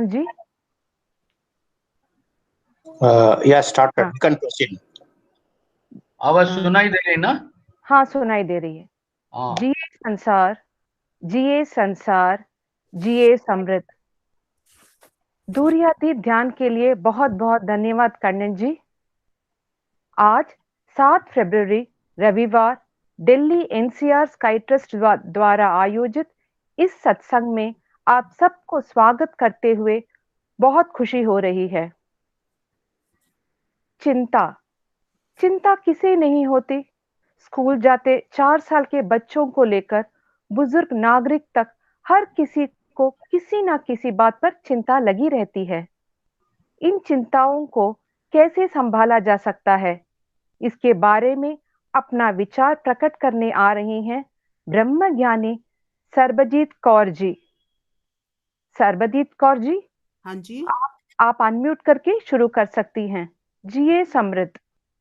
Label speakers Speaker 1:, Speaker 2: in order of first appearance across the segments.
Speaker 1: Anand ji.
Speaker 2: Yeah, start.
Speaker 1: हाँ
Speaker 2: You can proceed.
Speaker 3: आवाज
Speaker 1: अ,
Speaker 3: सुनाई दे रही ना?
Speaker 1: हाँ सुनाई दे रही है।
Speaker 3: हाँ।
Speaker 1: जिए संसार, जिए संसार, जिए समृद्ध। दूरियातीत ध्यान के लिए बहुत बहुत धन्यवाद कर्ण जी। आज 7 फरवरी रविवार दिल्ली एनसीआर स्काई ट्रस्ट द्वारा आयोजित इस सत्संग में आप सबको स्वागत करते हुए बहुत खुशी हो रही है। चिंता, चिंता किसे नहीं होती। स्कूल जाते 4 साल के बच्चों को लेकर बुजुर्ग नागरिक तक हर किसी को किसी ना किसी बात पर चिंता लगी रहती है। इन चिंताओं को कैसे संभाला जा सकता है, इसके बारे में अपना विचार प्रकट करने आ रही हैं ब्रह्मज्ञानी सरबजीत कौर जी। सरबजीत कौर जी,
Speaker 4: हाँ जी,
Speaker 1: आप अनम्यूट करके शुरू कर सकती हैं। जिए समृद्ध।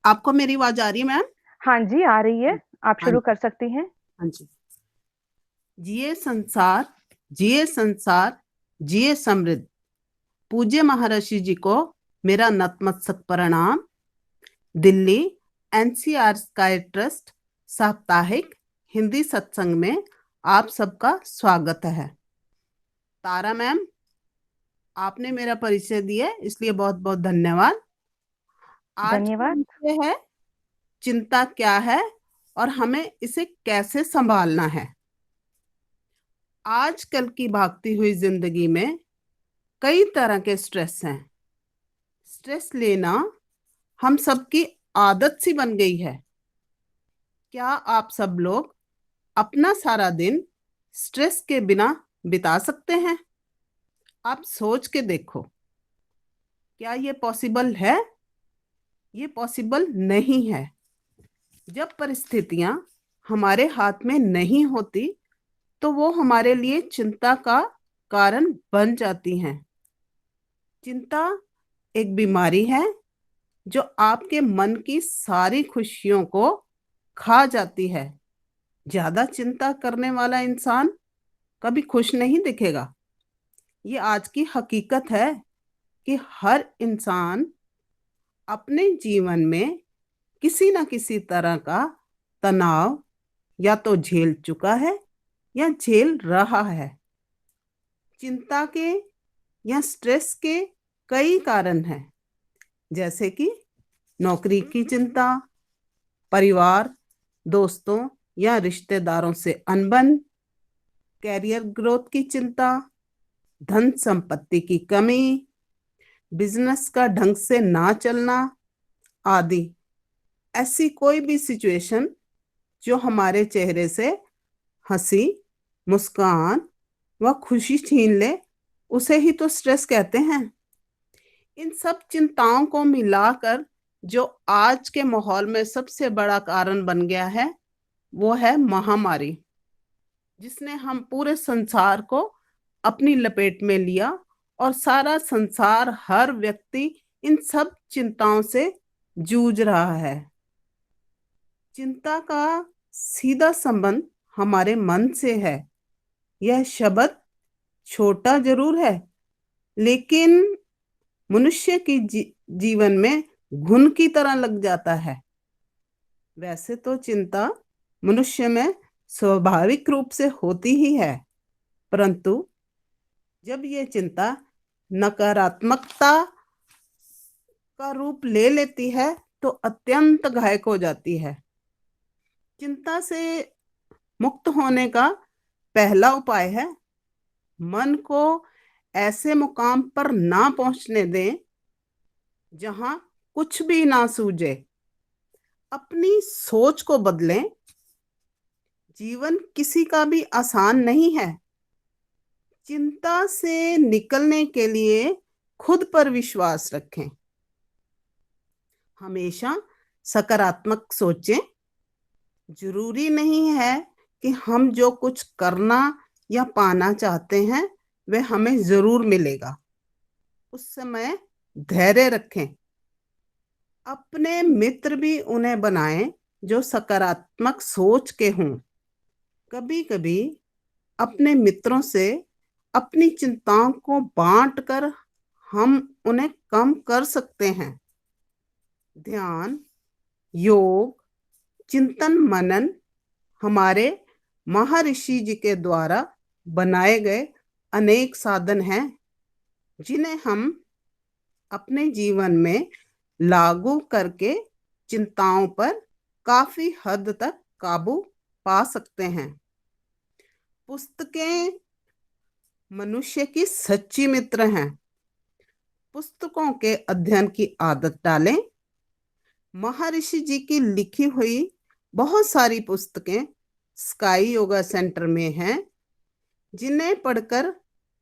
Speaker 4: आपको मेरी आवाज आ रही है मैम?
Speaker 1: हाँ जी, आ रही है, आप
Speaker 4: हाँ
Speaker 1: शुरू
Speaker 4: जी,
Speaker 1: कर सकती हैं।
Speaker 4: हाँ जी। जिए संसार, जिए संसार, जिए समृद्ध। पूज्य महर्षि जी को मेरा नतमस्तक प्रणाम। दिल्ली एनसीआर स्काई ट्रस्ट साप्ताहिक हिंदी सत्संग में आप सबका स्वागत है। तारा मैम, आपने मेरा परिचय दिया इसलिए बहुत बहुत धन्यवाद। आज का
Speaker 1: धन्यवाद।
Speaker 4: विषय है चिंता क्या है और हमें इसे कैसे संभालना है। आजकल की भागती हुई जिंदगी में कई तरह के स्ट्रेस हैं। स्ट्रेस लेना हम सबकी आदत सी बन गई है। क्या आप सब लोग अपना सारा दिन स्ट्रेस के बिना बिता सकते हैं? आप सोच के देखो, क्या ये पॉसिबल है? ये पॉसिबल नहीं है। जब परिस्थितियां हमारे हाथ में नहीं होती तो वो हमारे लिए चिंता का कारण बन जाती हैं। चिंता एक बीमारी है जो आपके मन की सारी खुशियों को खा जाती है। ज्यादा चिंता करने वाला इंसान कभी खुश नहीं दिखेगा। ये आज की हकीकत है कि हर इंसान अपने जीवन में किसी न किसी तरह का तनाव या तो झेल चुका है या झेल रहा है। चिंता के या स्ट्रेस के कई कारण हैं, जैसे कि नौकरी की चिंता, परिवार, दोस्तों या रिश्तेदारों से अनबन, कैरियर ग्रोथ की चिंता, धन संपत्ति की कमी, बिजनेस का ढंग से ना चलना आदि। ऐसी कोई भी सिचुएशन जो हमारे चेहरे से हंसी, मुस्कान व खुशी छीन ले, उसे ही तो स्ट्रेस कहते हैं। इन सब चिंताओं को मिलाकर जो आज के माहौल में सबसे बड़ा कारण बन गया है वो है महामारी, जिसने हम पूरे संसार को अपनी लपेट में लिया और सारा संसार, हर व्यक्ति इन सब चिंताओं से जूझ रहा है। चिंता का सीधा संबंध हमारे मन से है। यह शब्द छोटा जरूर है, लेकिन मनुष्य की जीवन में घुन की तरह लग जाता है। वैसे तो चिंता मनुष्य में स्वाभाविक रूप से होती ही है, परंतु जब ये चिंता नकारात्मकता का रूप ले लेती है तो अत्यंत घातक हो जाती है। चिंता से मुक्त होने का पहला उपाय है मन को ऐसे मुकाम पर ना पहुंचने दें जहां कुछ भी ना सूझे। अपनी सोच को बदलें। जीवन किसी का भी आसान नहीं है। चिंता से निकलने के लिए खुद पर विश्वास रखें। हमेशा सकारात्मक सोचें। जरूरी नहीं है कि हम जो कुछ करना या पाना चाहते हैं वह हमें जरूर मिलेगा। उस समय धैर्य रखें। अपने मित्र भी उन्हें बनाएं जो सकारात्मक सोच के हों। कभी कभी अपने मित्रों से अपनी चिंताओं को बांटकर हम उन्हें कम कर सकते हैं। ध्यान, योग, चिंतन मनन हमारे महर्षि जी के द्वारा बनाए गए अनेक साधन हैं जिन्हें हम अपने जीवन में लागू करके चिंताओं पर काफी हद तक काबू पा सकते हैं। पुस्तकें मनुष्य की सच्ची मित्र हैं। पुस्तकों के अध्ययन की आदत डालें। महर्षि जी की लिखी हुई बहुत सारी पुस्तकें स्काई योगा सेंटर में हैं जिन्हें पढ़कर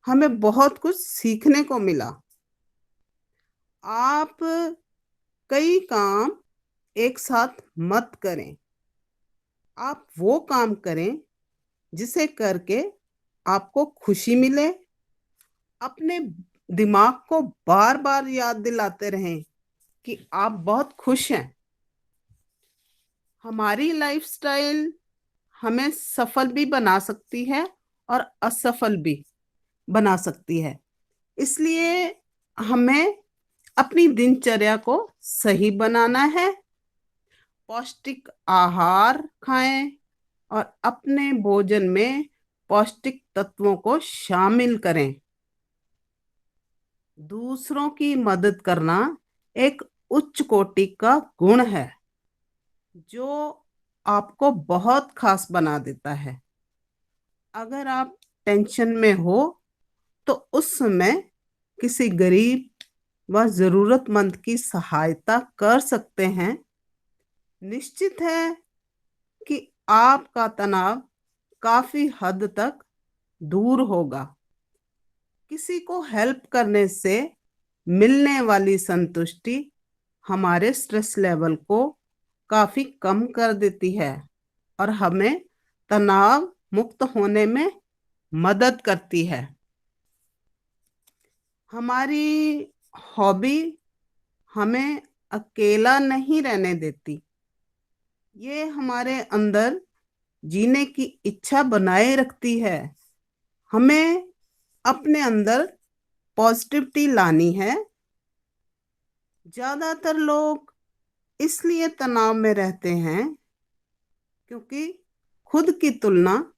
Speaker 4: हमें बहुत कुछ सीखने को मिला। आप कई काम एक साथ मत करें। आप वो काम करें जिसे करके आपको खुशी मिले। अपने दिमाग को बार बार याद दिलाते रहें कि आप बहुत खुश हैं। हमारी लाइफस्टाइल हमें सफल भी बना सकती है और असफल भी बना सकती है। इसलिए हमें अपनी दिनचर्या को सही बनाना है। पौष्टिक आहार खाएं और अपने भोजन में पौष्टिक तत्वों को शामिल करें। दूसरों की मदद करना एक उच्च कोटि का गुण है जो आपको बहुत खास बना देता है। अगर आप टेंशन में हो तो उस समय किसी गरीब व जरूरतमंद की सहायता कर सकते हैं। निश्चित है कि आपका तनाव काफी हद तक दूर होगा। किसी को हेल्प करने से मिलने वाली संतुष्टि हमारे स्ट्रेस लेवल को काफी कम कर देती है और हमें तनाव मुक्त होने में मदद करती है। हमारी हॉबी हमें अकेला नहीं रहने देती। ये हमारे अंदर जीने की इच्छा बनाए रखती है। हमें अपने अंदर पॉजिटिविटी लानी है। ज्यादातर लोग इसलिए तनाव में रहते हैं क्योंकि खुद की तुलना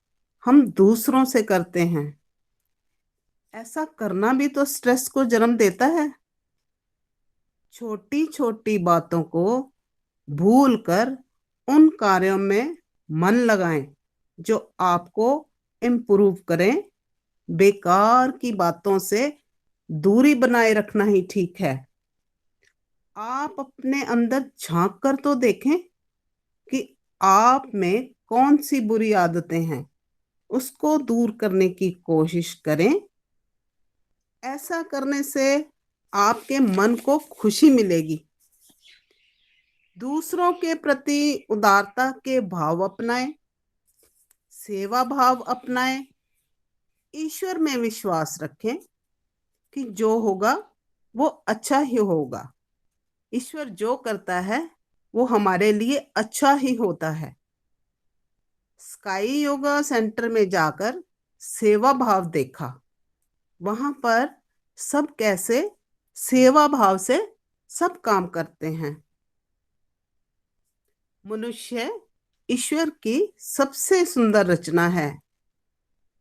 Speaker 4: हम दूसरों से करते हैं। ऐसा करना भी तो स्ट्रेस को जन्म देता है। छोटी छोटी बातों को भूलकर उन कार्यों में मन लगाएं जो आपको इम्प्रूव करें। बेकार की बातों से दूरी बनाए रखना ही ठीक है। आप अपने अंदर झांक कर तो देखें कि आप में कौन सी बुरी आदतें हैं, उसको दूर करने की कोशिश करें। ऐसा करने से आपके मन को खुशी मिलेगी। दूसरों के प्रति उदारता के भाव अपनाएं, सेवा भाव अपनाएं, ईश्वर में विश्वास रखें कि जो होगा वो अच्छा ही होगा। ईश्वर जो करता है वो हमारे लिए अच्छा ही होता है। स्काई योगा सेंटर में जाकर सेवा भाव देखा। वहां पर सब कैसे सेवा भाव से सब काम करते हैं। मनुष्य ईश्वर की सबसे सुंदर रचना है।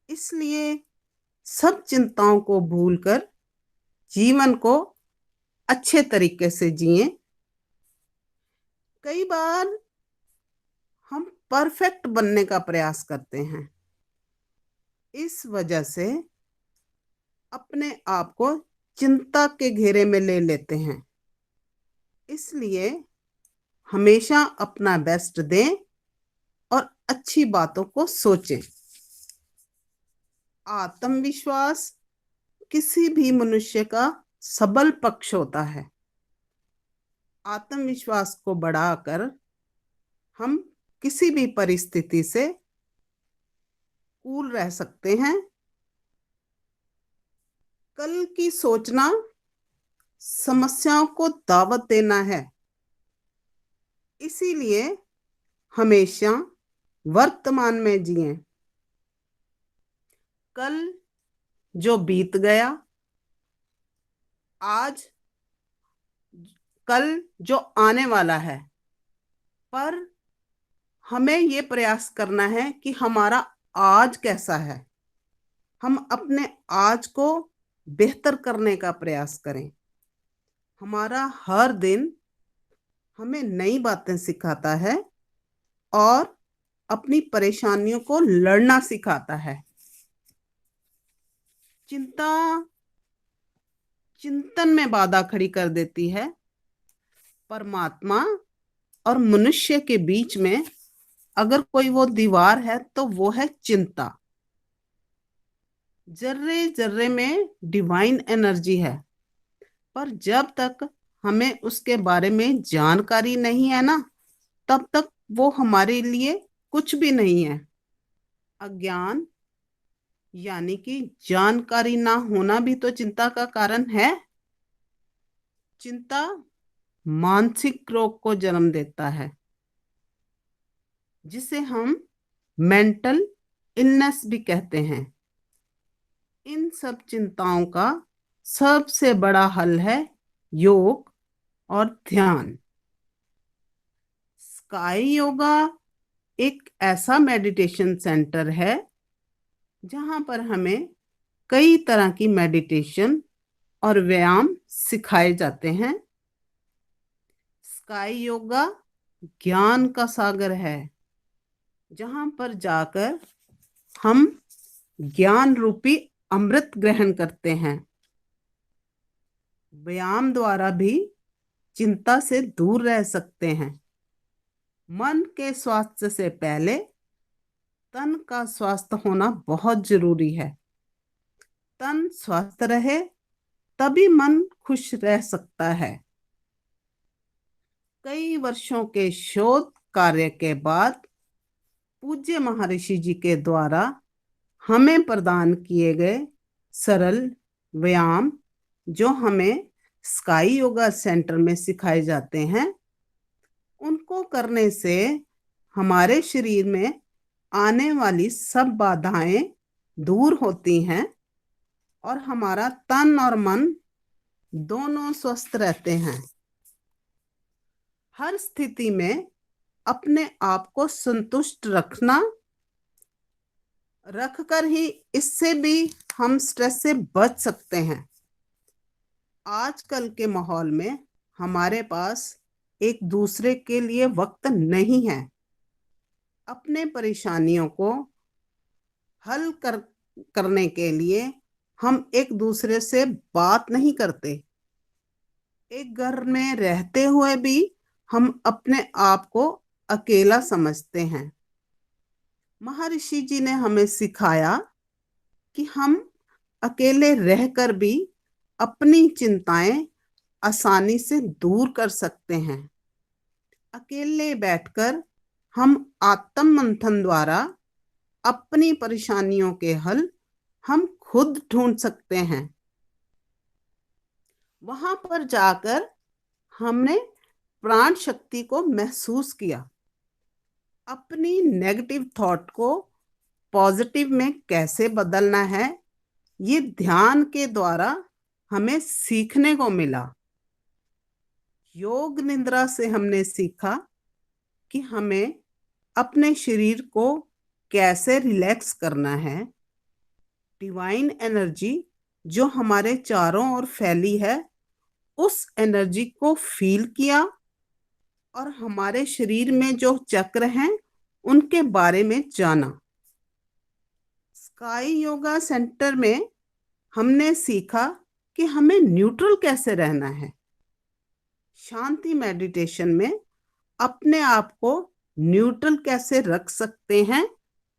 Speaker 4: इसलिए सब चिंताओं को भूलकर जीवन को अच्छे तरीके से जिएं। कई बार हम परफेक्ट बनने का प्रयास करते हैं। इस वजह से अपने आप को चिंता के घेरे में ले लेते हैं। इसलिए हमेशा अपना बेस्ट दें और अच्छी बातों को सोचें। आत्मविश्वास किसी भी मनुष्य का सबल पक्ष होता है। आत्मविश्वास को बढ़ाकर हम किसी भी परिस्थिति से कूल रह सकते हैं। कल की सोचना समस्याओं को दावत देना है। इसीलिए हमेशा वर्तमान में जिएं। कल जो बीत गया, आज, कल जो आने वाला है, पर हमें ये प्रयास करना है कि हमारा आज कैसा है। हम अपने आज को बेहतर करने का प्रयास करें। हमारा हर दिन हमें नई बातें सिखाता है और अपनी परेशानियों को लड़ना सिखाता है। चिंता चिंतन में बाधा खड़ी कर देती है। परमात्मा और मनुष्य के बीच में अगर कोई वो दीवार है तो वो है चिंता। जर्रे जर्रे में डिवाइन एनर्जी है, पर जब तक हमें उसके बारे में जानकारी नहीं है ना, तब तक वो हमारे लिए कुछ भी नहीं है। अज्ञान यानी कि जानकारी ना होना भी तो चिंता का कारण है। चिंता मानसिक रोग को जन्म देता है, जिसे हम मेंटल इलनेस भी कहते हैं। इन सब चिंताओं का सबसे बड़ा हल है योग और ध्यान। स्काई योगा एक ऐसा मेडिटेशन सेंटर है जहां पर हमें कई तरह की मेडिटेशन और व्यायाम सिखाए जाते हैं। स्काई योगा ज्ञान का सागर है, जहां पर जाकर हम ज्ञान रूपी अमृत ग्रहण करते हैं। व्यायाम द्वारा भी चिंता से दूर रह सकते हैं। मन के स्वास्थ्य से पहले तन का स्वास्थ्य होना बहुत जरूरी है। तन स्वस्थ रहे तभी मन खुश रह सकता है। कई वर्षों के शोध कार्य के बाद पूज्य महर्षि जी के द्वारा हमें प्रदान किए गए सरल व्यायाम, जो हमें स्काई योगा सेंटर में सिखाए जाते हैं, उनको करने से हमारे शरीर में आने वाली सब बाधाएं दूर होती हैं और हमारा तन और मन दोनों स्वस्थ रहते हैं। हर स्थिति में अपने आप को संतुष्ट रखकर ही इससे भी हम स्ट्रेस से बच सकते हैं। आजकल के माहौल में हमारे पास एक दूसरे के लिए वक्त नहीं है। अपने परेशानियों को हल करने के लिए हम एक दूसरे से बात नहीं करते। एक घर में रहते हुए भी हम अपने आप को अकेला समझते हैं। महर्षि जी ने हमें सिखाया कि हम अकेले रहकर भी अपनी चिंताएं आसानी से दूर कर सकते हैं। अकेले बैठकर हम आत्म मंथन द्वारा अपनी परेशानियों के हल हम खुद ढूंढ सकते हैं। वहां पर जाकर हमने प्राण शक्ति को महसूस किया। अपनी नेगेटिव थॉट को पॉजिटिव में कैसे बदलना है, ये ध्यान के द्वारा हमें सीखने को मिला। योग निद्रा से हमने सीखा कि हमें अपने शरीर को कैसे रिलैक्स करना है। डिवाइन एनर्जी जो हमारे चारों ओर फैली है, उस एनर्जी को फील किया और हमारे शरीर में जो चक्र हैं उनके बारे में जाना। स्काई योगा सेंटर में हमने सीखा कि हमें न्यूट्रल कैसे रहना है। शांति मेडिटेशन में अपने आप को न्यूट्रल कैसे रख सकते हैं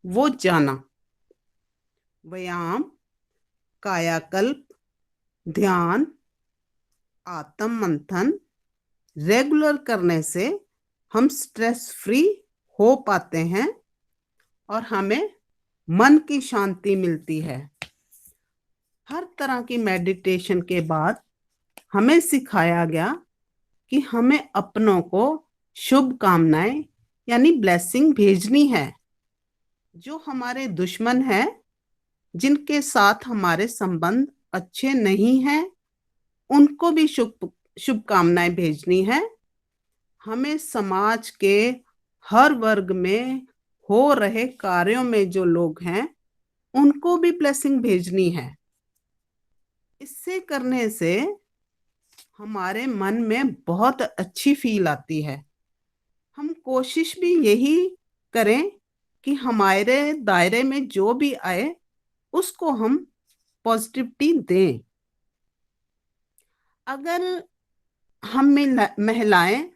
Speaker 4: वो जाना। व्यायाम, कायाकल्प, ध्यान, आत्म मंथन रेगुलर करने से हम स्ट्रेस फ्री हो पाते हैं और हमें मन की शांति मिलती है। हर तरह की मेडिटेशन के बाद हमें सिखाया गया कि हमें अपनों को शुभ कामनाएं यानी ब्लेसिंग भेजनी है। जो हमारे दुश्मन है जिनके साथ हमारे संबंध अच्छे नहीं हैं, उनको भी शुभकामनाएं भेजनी है। हमें समाज के हर वर्ग में हो रहे कार्यों में जो लोग हैं, उनको भी ब्लेसिंग भेजनी है। इससे करने से हमारे मन में बहुत अच्छी फील आती है। हम कोशिश भी यही करें कि हमारे दायरे में जो भी आए उसको हम पॉजिटिविटी दें। अगर हम महिलाएं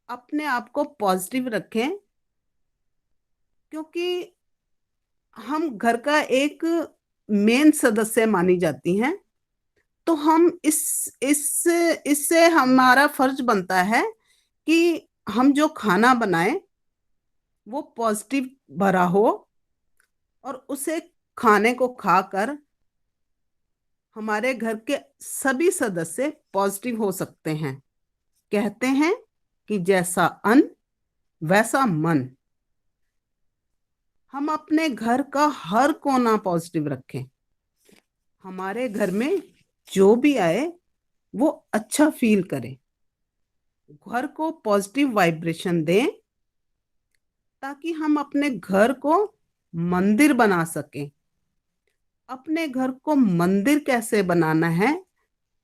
Speaker 4: अपने आप को पॉजिटिव रखें, क्योंकि हम घर का एक मेन सदस्य मानी जाती हैं, तो हम इससे हमारा फर्ज बनता है कि हम जो खाना बनाएं वो पॉजिटिव भरा हो और उसे खाने को खाकर हमारे घर के सभी सदस्य पॉजिटिव हो सकते हैं। कहते हैं कि जैसा अन्न वैसा मन। हम अपने घर का हर कोना पॉजिटिव रखें। हमारे घर में जो भी आए वो अच्छा फील करे। घर को पॉजिटिव वाइब्रेशन दें ताकि हम अपने घर को मंदिर बना सकें। अपने घर को मंदिर कैसे बनाना है,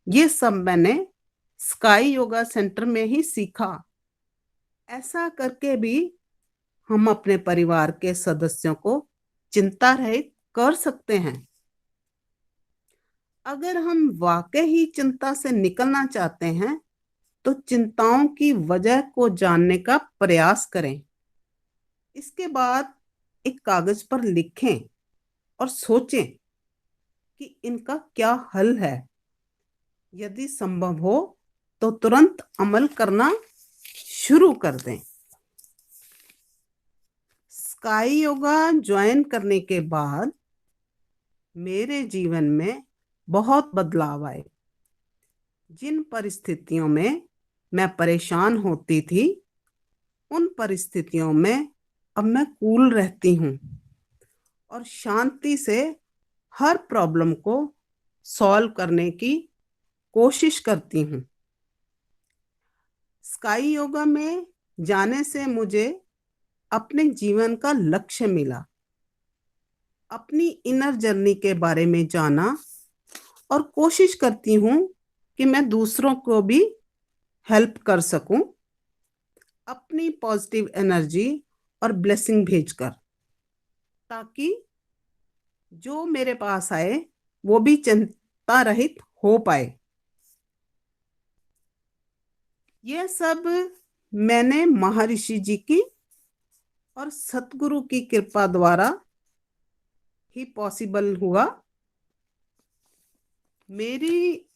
Speaker 4: ये सब मैंने स्काई योगा सेंटर में ही सीखा। ऐसा करके भी हम अपने परिवार के सदस्यों को चिंता रहित कर सकते हैं। अगर हम वाकई ही चिंता से निकलना चाहते हैं तो चिंताओं की वजह को जानने का प्रयास करें। इसके बाद एक कागज पर लिखें और सोचें कि इनका क्या हल है। यदि संभव हो तो तुरंत अमल करना शुरू कर दें। स्काई योगा ज्वाइन करने के बाद मेरे जीवन में बहुत बदलाव आए। जिन परिस्थितियों में मैं परेशान होती थी, उन परिस्थितियों में अब मैं कूल रहती हूँ और शांति से हर प्रॉब्लम को सॉल्व करने की कोशिश करती हूँ। स्काई योगा में जाने से मुझे अपने जीवन का लक्ष्य मिला। अपनी इनर जर्नी के बारे में जाना और कोशिश करती हूँ कि मैं दूसरों को भी हेल्प कर सकूं, अपनी पॉजिटिव एनर्जी और ब्लेसिंग भेजकर, ताकि जो मेरे पास आए वो भी चिंता रहित हो पाए। यह सब मैंने महर्षि जी की और सतगुरु की कृपा द्वारा ही पॉसिबल हुआ। मेरी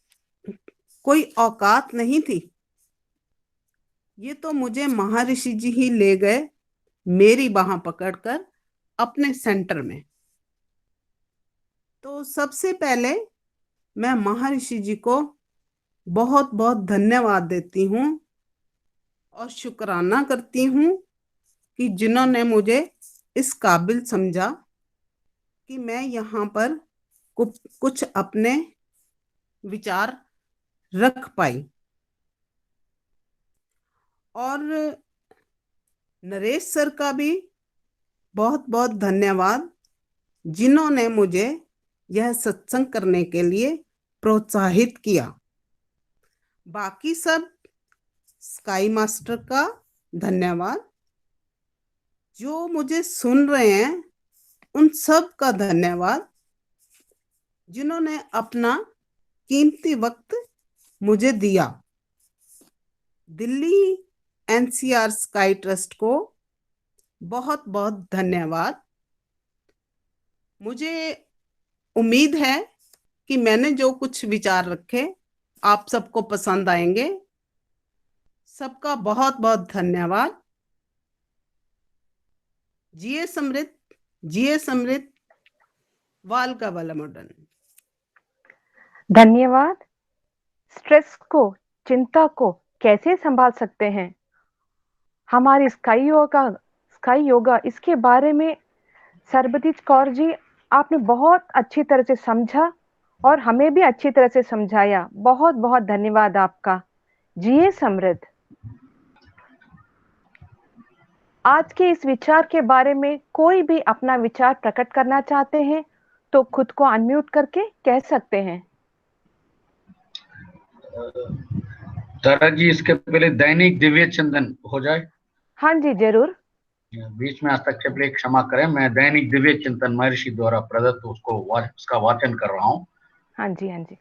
Speaker 4: कोई औकात नहीं थी, ये तो मुझे महर्षि जी ही ले गए मेरी बाह पकड़कर अपने सेंटर में। तो सबसे पहले मैं महर्षि जी को बहुत बहुत धन्यवाद देती हूँ और शुक्राना करती हूँ कि जिन्होंने मुझे इस काबिल समझा कि मैं यहाँ पर कुछ अपने विचार रख पाई। और नरेश सर का भी बहुत बहुत धन्यवाद, जिन्होंने मुझे यह सत्संग करने के लिए प्रोत्साहित किया। बाकी सब स्काई मास्टर का धन्यवाद। जो मुझे सुन रहे हैं उन सब का धन्यवाद, जिन्होंने अपना कीमती वक्त मुझे दिया। दिल्ली एनसीआर स्काई ट्रस्ट को बहुत बहुत धन्यवाद। मुझे उम्मीद है कि मैंने जो कुछ विचार रखे आप सबको पसंद आएंगे। सबका बहुत बहुत धन्यवाद। जिए समृद्ध, जिए समृद्ध, वालका वालमोडन।
Speaker 1: धन्यवाद। स्ट्रेस को, चिंता को कैसे संभाल सकते हैं? हमारी स्काई योगा इसके बारे में सरबजीत कौर जी आपने बहुत अच्छी तरह से समझा और हमें भी अच्छी तरह से समझाया। बहुत बहुत धन्यवाद आपका। जिए समृद्ध। आज के इस विचार के बारे में कोई भी अपना विचार प्रकट करना चाहते हैं तो खुद को अनम्यूट करके कह सकते हैं।
Speaker 3: तारा जी, इसके पहले दैनिक दिव्य चिंतन हो जाए।
Speaker 1: हाँ जी, जरूर।
Speaker 3: बीच में हस्तक्षेप लिए क्षमा करें। मैं दैनिक दिव्य चिंतन महर्षि द्वारा प्रदत्त उसका वाचन कर रहा हूँ।
Speaker 1: हाँ जी, हाँ जी।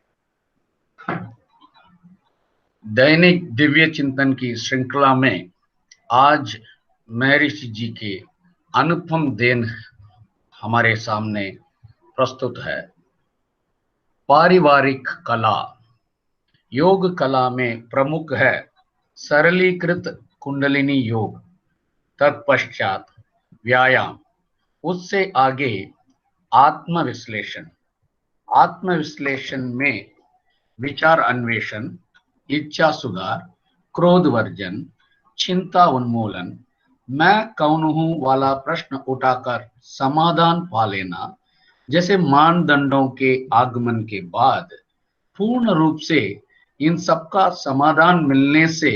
Speaker 3: दैनिक दिव्य चिंतन की श्रृंखला में आज महर्षि जी के अनुपम देन हमारे सामने प्रस्तुत है। पारिवारिक कला। योग कला में प्रमुख है सरलीकृत कुंडलिनी योग, तत्पश्चात व्यायाम, उससे आगे आत्मविश्लेषण। आत्मविश्लेषण में विचार अन्वेषण, इच्छा सुधार, क्रोध वर्जन, चिंता उन्मूलन, मैं कौन हूं वाला प्रश्न उठाकर समाधान पा लेना जैसे मानदंडों के आगमन के बाद पूर्ण रूप से इन सबका समाधान मिलने से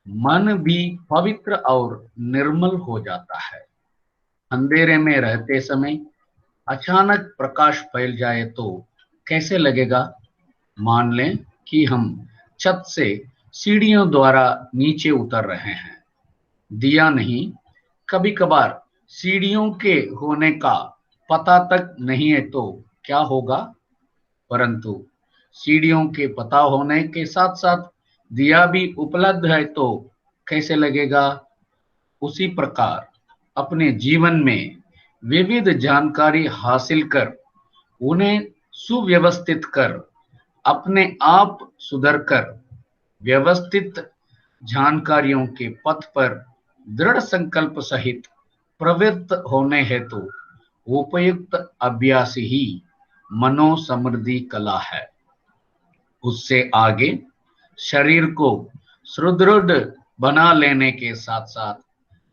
Speaker 3: मन भी पवित्र और निर्मल हो जाता है। अंधेरे में रहते समय अचानक प्रकाश फैल जाए तो कैसे लगेगा? मान लें कि हम छत से सीढ़ियों द्वारा नीचे उतर रहे हैं। दिया नहीं, कभी कभार सीढ़ियों के होने का पता तक नहीं है तो क्या होगा? परंतु सीढ़ियों के पता होने के साथ साथ दिया भी उपलब्ध है तो कैसे लगेगा? उसी प्रकार अपने जीवन में विविध जानकारी हासिल कर उन्हें सुव्यवस्थित कर अपने आप सुधर कर व्यवस्थित जानकारियों के पथ पर दृढ़ संकल्प सहित प्रवृत्त होने हेतु उपयुक्त अभ्यास ही मनोसमृद्धि कला है। उससे आगे शरीर को सुदृढ़ बना लेने के साथ साथ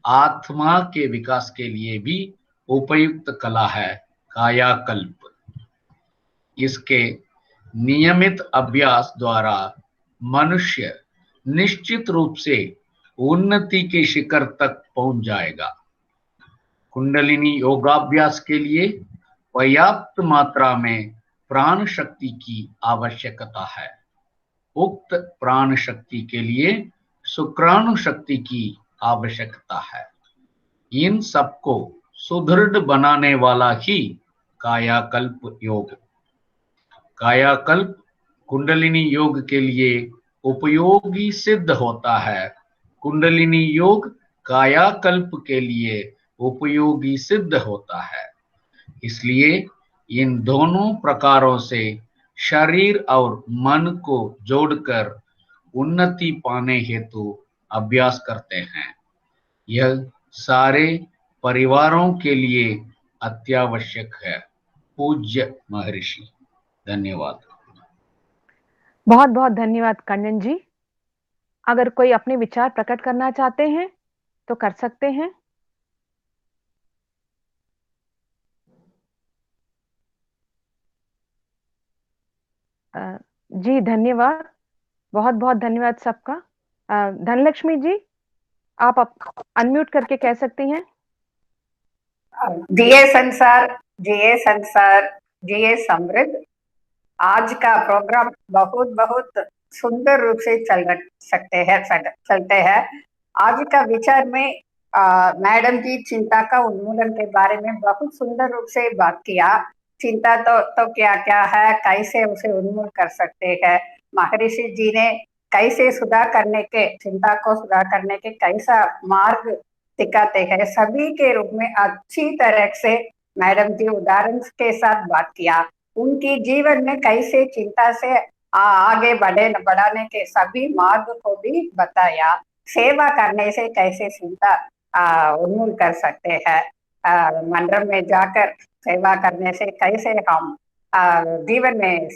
Speaker 3: आत्मा के विकास के लिए भी उपयुक्त कला है कायाकल्प। इसके नियमित अभ्यास द्वारा मनुष्य निश्चित रूप से उन्नति के शिखर तक पहुंच जाएगा। कुंडलिनी योगाभ्यास के लिए पर्याप्त मात्रा में प्राण शक्ति की आवश्यकता है। उक्त प्राण शक्ति के लिए शुक्राणु शक्ति की आवश्यकता है। इन सबको सुदृढ़ बनाने वाला ही कायाकल्प योग। कायाकल्प कुंडलिनी योग के लिए उपयोगी सिद्ध होता है। कुंडलिनी योग कायाकल्प के लिए उपयोगी सिद्ध होता है। इसलिए इन दोनों प्रकारों से शरीर और मन को जोड़कर उन्नति पाने हेतु अभ्यास करते हैं। यह सारे परिवारों के लिए अत्यावश्यक है। पूज्य महर्षि। धन्यवाद।
Speaker 1: बहुत बहुत धन्यवाद कंचन जी। अगर कोई अपने विचार प्रकट करना चाहते हैं तो कर सकते हैं। जी धन्यवाद। बहुत बहुत धन्यवाद सबका। धनलक्ष्मी जी, आप अनम्यूट करके कह सकती हैं।
Speaker 5: जिए संसार, जिए संसार, जिए समृद्ध। आज का प्रोग्राम बहुत बहुत सुंदर रूप से चलते हैं। आज का विचार में मैडम की चिंता का उन्मूलन के बारे में बहुत सुंदर रूप से बात किया। चिंता तो क्या क्या है, कैसे उसे उन्मूलन कर सकते हैं। महर्षि जी ने कैसे सुधार करने के, चिंता को सुधार करने के कैसा मार्ग दिखाते हैं, सभी के रूप में अच्छी तरह से मैडम जी उदाहरण के साथ बात किया। उनकी जीवन में कैसे चिंता से आगे बढ़ाने के सभी मार्ग को भी बताया। सेवा करने से कैसे चिंता उन्मूलन कर सकते हैं। मंदिर में जाकर सेवा करने से कैसे हम जीवन में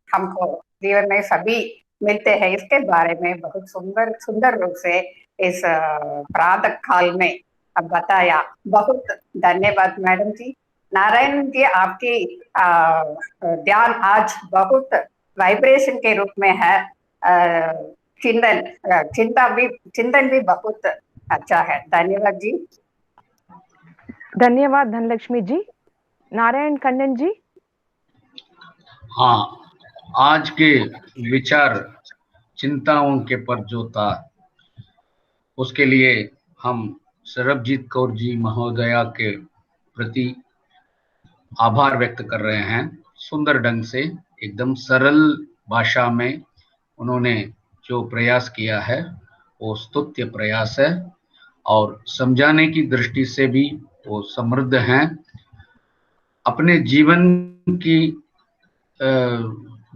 Speaker 5: हमको जीवन में सभी मिलते हैं, इसके बारे में बहुत सुंदर रूप से इस प्रातः काल में बताया। बहुत धन्यवाद मैडम जी। नारायण जी, आपकी ध्यान आज बहुत वाइब्रेशन के रूप में है। चिंतन भी बहुत अच्छा है। धन्यवाद जी।
Speaker 1: धन्यवाद धनलक्ष्मी जी। नारायण कन्नन जी।
Speaker 3: हाँ, आज के विचार चिंताओं के पर जो था उसके लिए हम सरबजीत कौर जी महोदया के प्रति आभार व्यक्त कर रहे हैं। सुंदर ढंग से एकदम सरल भाषा में उन्होंने जो प्रयास किया है वो स्तुत्य प्रयास है और समझाने की दृष्टि से भी वो समृद्ध हैं। अपने जीवन की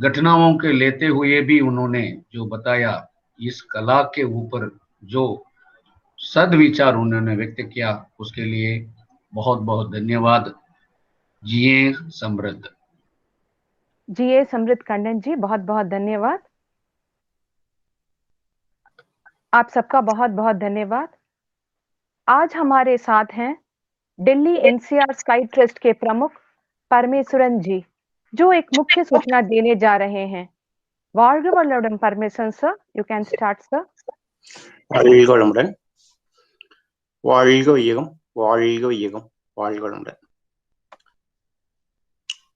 Speaker 3: घटनाओं के लेते हुए भी उन्होंने जो बताया, इस कला के ऊपर जो सद्विचार उन्होंने व्यक्त किया, उसके लिए बहुत बहुत धन्यवाद। जिए समृद्ध।
Speaker 1: जिए समृद्ध कन्नन जी, बहुत बहुत धन्यवाद। आप सबका बहुत बहुत धन्यवाद। आज हमारे साथ हैं दिल्ली एनसीआर स्काई ट्रस्ट के प्रमुख परमेश्वरन जी, जो एक मुख्य सूचना देने जा रहे हैं। வாழ்க வளமுடன் Parameswaran sir, you can start sir.
Speaker 2: வாழ்க வளமுடன். வாழ்க வையகம், வாழ்க வையகம், வாழ்க வளமுடன்.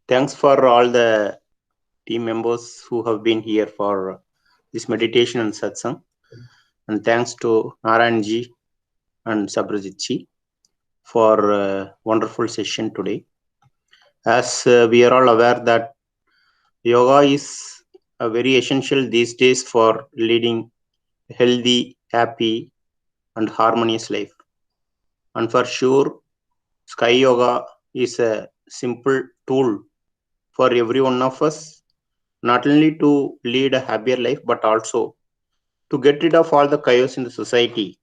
Speaker 2: Thanks for all the team members who have been here for this meditation and satsang, and thanks to Narayan ji and Sabrajit ji for a wonderful session today. As we are all aware that yoga is a very essential these days for leading a healthy, happy and harmonious life. And for sure, Sky Yoga is a simple tool for every one of us, not only to lead a happier life, but also to get rid of all the chaos in the society.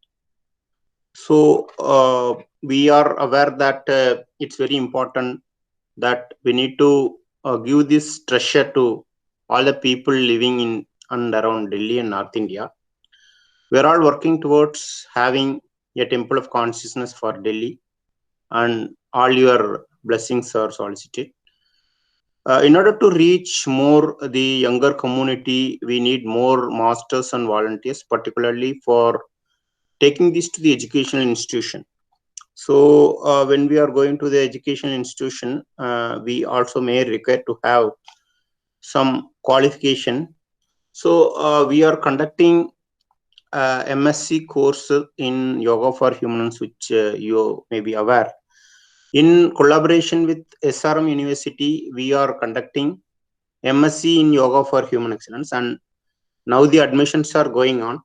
Speaker 2: So we are aware that it's very important that we need to give this treasure to all the people living in and around Delhi and North India. We are all working towards having a temple of consciousness for Delhi, and all your blessings are solicited. In order to reach more the younger community, we need more masters and volunteers, particularly for taking this to the educational institution. So when we are going to the educational institution, we also may require to have some qualification. So we are conducting MSc course in Yoga for Humans, which you may be aware. In collaboration with SRM University, we are conducting MSc in Yoga for Human Excellence, and now the admissions are going on.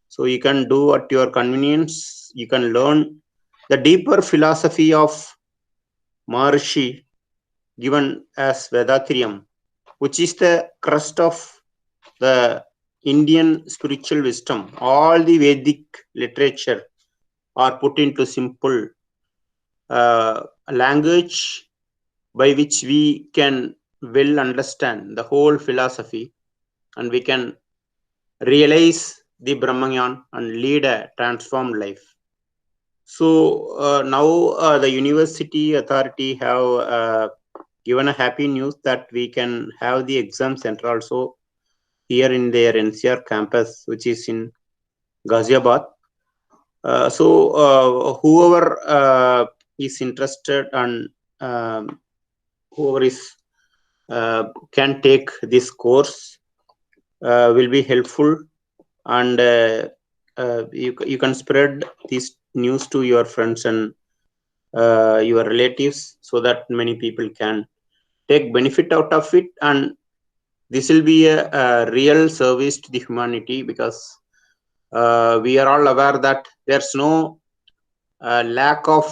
Speaker 2: So you can do at your convenience. You can learn the deeper philosophy of Maharishi given as Vedatriyam, which is the crust of the Indian spiritual wisdom. All the Vedic literature are put into simple language by which we can well understand the whole philosophy, and we can realize the Brahmanyan and lead a transformed life. So now the university authority have given a happy news that we can have the exam center also here in their NCR campus, which is in Ghaziabad. So whoever is interested and whoever is can take this course will be helpful, and you can spread this news to your friends and your relatives, so that many people can take benefit out of it, and this will be a real service to the humanity, because we are all aware that there's no lack of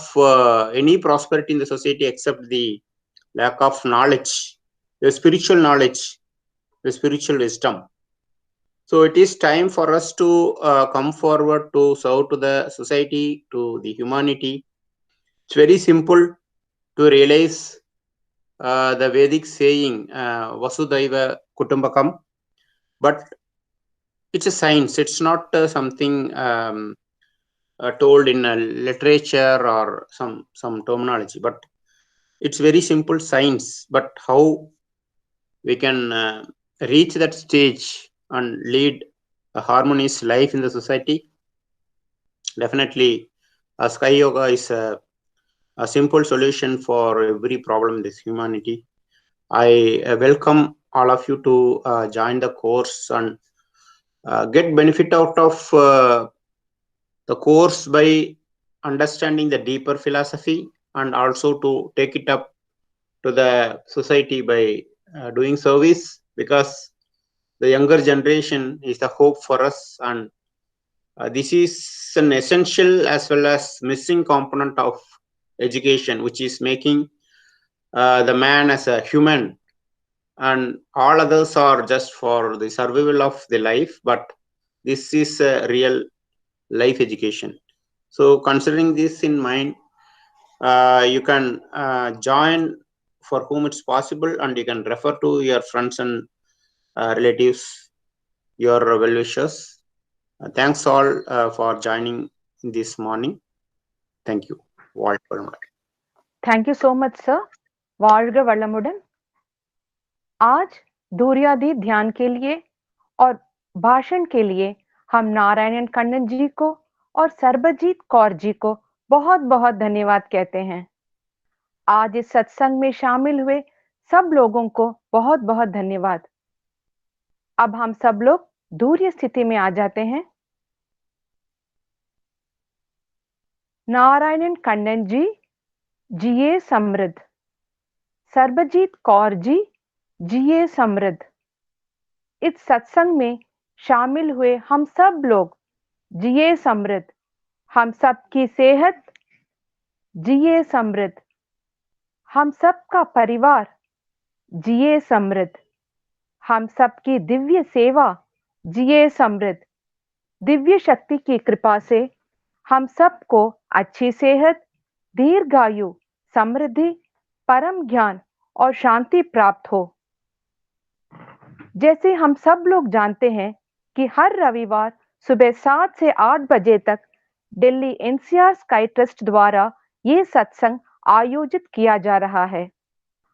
Speaker 2: any prosperity in the society except the lack of knowledge, the spiritual knowledge, the spiritual wisdom. So it is time for us to come forward to serve to the society, to the humanity. It's very simple to realize the Vedic saying Vasudhaiva Kutumbakam, but it's a science. It's not something told in literature or some terminology, but it's very simple science. But how we can reach that stage and lead a harmonious life in the society? Definitely, Sky Yoga is a simple solution for every problem in this humanity. I welcome all of you to join the course and get benefit out of the course by understanding the deeper philosophy, and also to take it up to the society by doing service, because the younger generation is the hope for us, and this is an essential as well as missing component of education, which is making the man as a human, and all others are just for the survival of the life, but this is a real life education. So considering this in mind, you can join for whom it's possible, and you can refer to your friends and relatives, your well-wishers. Thanks all for joining this morning. Thank you.
Speaker 1: Thank you so much, sir. வாழ்க வளமுடன். आज दूरियादीप ध्यान के लिए और भाषण के लिए हम नारायण कन्नन जी को और सरबजीत कौर जी को बहुत बहुत धन्यवाद कहते हैं। आज इस सत्संग में शामिल हुए सब लोगों को बहुत बहुत धन्यवाद। अब हम सब लोग दूरिय स्थिति में आ जाते हैं। नारायण कन्नन जी जिए समृद्ध, सरबजीत कौर जी जिए समृद्ध। इस सत्संग में शामिल हुए हम सब लोग जिए समृद्ध, हम सबकी सेहत जिए समृद्ध, हम सबका परिवार जिए समृद्ध, हम सबकी दिव्य सेवा जिए समृद्ध। दिव्य शक्ति की कृपा से हम सबको अच्छी सेहत, दीर्घायु, समृद्धि, परम ज्ञान और शांति प्राप्त हो। जैसे हम सब लोग जानते हैं कि हर रविवार सुबह 7 से 8 बजे तक दिल्ली एनसीआर स्काई ट्रस्ट द्वारा ये सत्संग आयोजित किया जा रहा है।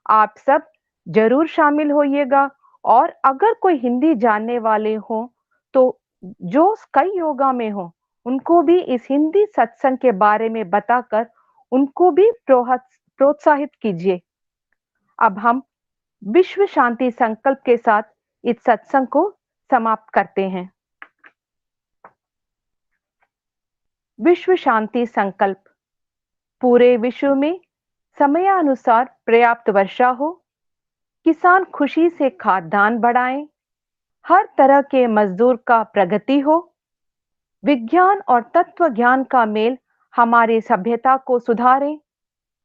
Speaker 1: आप सब जरूर शामिल होइएगा, और अगर कोई हिंदी जानने वाले हो तो जो स्काई योगा में हो उनको भी इस हिंदी सत्संग के बारे में बताकर उनको भी प्रोत्साहित कीजिए। अब हम विश्व शांति संकल्प के साथ इस सत्संग को समाप्त करते हैं। विश्व शांति संकल्प। पूरे विश्व में समयानुसार पर्याप्त वर्षा हो, किसान खुशी से खाद्यान्न बढ़ाएं, हर तरह के मजदूर का प्रगति हो, विज्ञान और तत्व ज्ञान का मेल हमारी सभ्यता को सुधारे,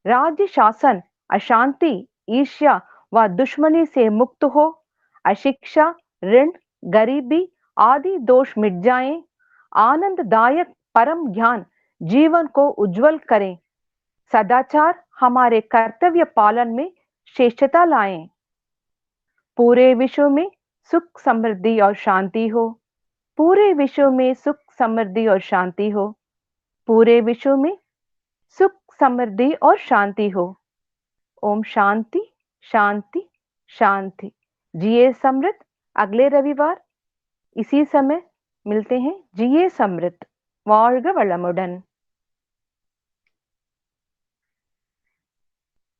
Speaker 1: राज्य शासन अशांति, ईर्ष्या व दुश्मनी से मुक्त हो, अशिक्षा, ऋण, गरीबी आदि दोष मिट जाएं, आनंददायक परम ज्ञान जीवन को उज्जवल करें, सदाचार हमारे कर्तव्य पालन में श्रेष्ठता लाएं। पूरे विश्व में सुख, समृद्धि और शांति हो, पूरे विश्व में सुख, समृद्धि और शांति हो, पूरे विश्व में सुख, समृद्धि और शांति हो। ओम शांति शांति शांति। जिए समृद्ध। अगले रविवार इसी समय मिलते हैं। जिए समृद्ध। வாழ்க வளமுடன்।